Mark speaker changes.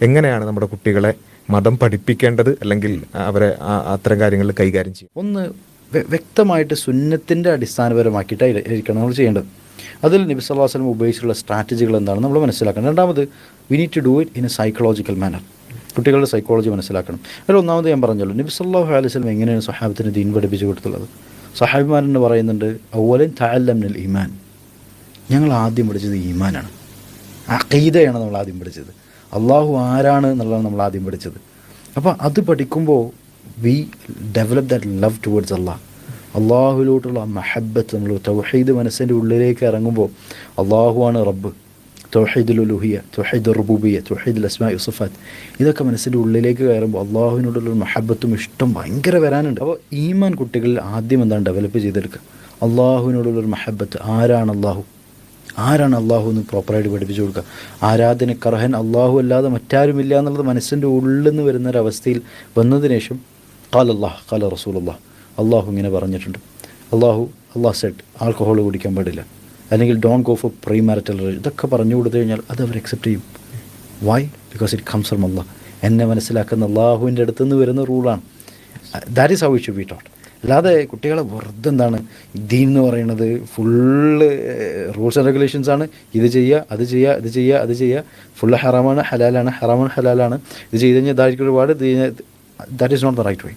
Speaker 1: എങ്ങനെയാണ് നമ്മുടെ കുട്ടികളെ മതം പഠിപ്പിക്കേണ്ടത്, അല്ലെങ്കിൽ അവരെ അത്തരം കാര്യങ്ങളിൽ കൈകാര്യം ചെയ്യും?
Speaker 2: ഒന്ന് വ്യക്തമായിട്ട് സുന്നത്തിൻ്റെ അടിസ്ഥാനപരമാക്കിയിട്ടായിരിക്കണം നമ്മൾ ചെയ്യേണ്ടത്. അതിൽ നബി സല്ലല്ലാഹു അലൈഹി വസല്ലം ഉപയോഗിച്ചിട്ടുള്ള സ്ട്രാറ്റജികൾ എന്താണ് നമ്മൾ മനസ്സിലാക്കണം. രണ്ടാമത്, we need to do it in a psychological manner. കുട്ടികളുടെ സൈക്കോളജി മനസ്സിലാക്കണം. അതിൽ ഒന്നാമത് ഞാൻ പറഞ്ഞല്ലോ, നബി സല്ലല്ലാഹു അലൈഹി വസല്ലം എങ്ങനെയാണ് സ്വഹാബത്തിന് ദീൻ പഠിപ്പിച്ചു കൊടുത്തുള്ളത്. സ്വഹാബിമാരെന്ന് പറയുന്നുണ്ട്, അവ്വലൻ തഅല്ലംനൽ ഈമാൻ, ഞങ്ങൾ ആദ്യം പഠിച്ചത് ഈമാനാണ്, അഖീദയാണ് നമ്മൾ ആദ്യം പഠിച്ചത്, അള്ളാഹു ആരാണ് എന്നുള്ളതാണ് നമ്മൾ ആദ്യം പഠിച്ചത്. അപ്പോൾ അത് പഠിക്കുമ്പോൾ we develop that love towards Allah, അള്ളാഹുവിലോട്ടുള്ള മഹബത്ത്. നമ്മൾ തൗഹീദ് മനസ്സിൻ്റെ ഉള്ളിലേക്ക് ഇറങ്ങുമ്പോൾ അള്ളാഹുവാണ് റബ്ബ്, തൗഹീദുൽ ഉലൂഹിയ്യ, തൗഹീദുർ റുബൂബിയ്യ, തൗഹീദുൽ അസ്മാഇ വസിഫാത്ത്, ഇതൊക്കെ മനസ്സിൻ്റെ ഉള്ളിലേക്ക് കയറുമ്പോൾ അള്ളാഹുവിനോടുള്ള മഹബത്തും ഇഷ്ടം ഭയങ്കര വരാനുണ്ട്. അപ്പോൾ ഈമാൻ കുട്ടികളിൽ ആദ്യം എന്താണ് ഡെവലപ്പ് ചെയ്തെടുക്കുക, അള്ളാഹുവിനോടുള്ളൊരു മഹബത്ത്. ആരാണ് അള്ളാഹു, ആരാണ് അള്ളാഹു എന്ന് പ്രോപ്പറായിട്ട് പഠിപ്പിച്ചു കൊടുക്കുക. ആരാധനക്കർഹൻ അള്ളാഹു അല്ലാതെ മറ്റാരുമില്ല എന്നുള്ളത് മനസ്സിൻ്റെ ഉള്ളിൽ നിന്ന് വരുന്നൊരവസ്ഥയിൽ വന്നതിന് ശേഷം ഖാല അല്ലാഹ് ഖാല റസൂലുള്ളാഹ്, അള്ളാഹു ഇങ്ങനെ പറഞ്ഞിട്ടുണ്ട്, അള്ളാഹ് സെഡ് ആൽക്കഹോൾ കുടിക്കാൻ പാടില്ല, അല്ലെങ്കിൽ don't go for premarital relation, ഇതൊക്കെ പറഞ്ഞു കൊടുത്തു കഴിഞ്ഞാൽ അത് അവർ അക്സെപ്റ്റ് ചെയ്യും. Why? Because it comes from Allah. എന്നെ മനസ്സിലാക്കുന്ന അള്ളാഹുവിൻ്റെ അടുത്ത് നിന്ന് വരുന്ന റൂളാണ്. That is how it should be taught. അല്ലാതെ കുട്ടികളെ വെറുതെ എന്താണ് ദീൻ എന്ന് പറയുന്നത് ഫുള്ള് റൂൾസ് ആൻഡ് റെഗുലേഷൻസ് ആണ്, ഇത് ചെയ്യുക അത് ചെയ്യുക ഇത് ചെയ്യുക അത് ചെയ്യുക, ഫുള്ള് ഹറാമാണ് ഹലാലാണ്, ഹറാമാണ് ഹലാലാണ്, ഇത് ചെയ്ത് കഴിഞ്ഞാൽ ഇതായിരിക്കും ഒരുപാട്, that is not the right way.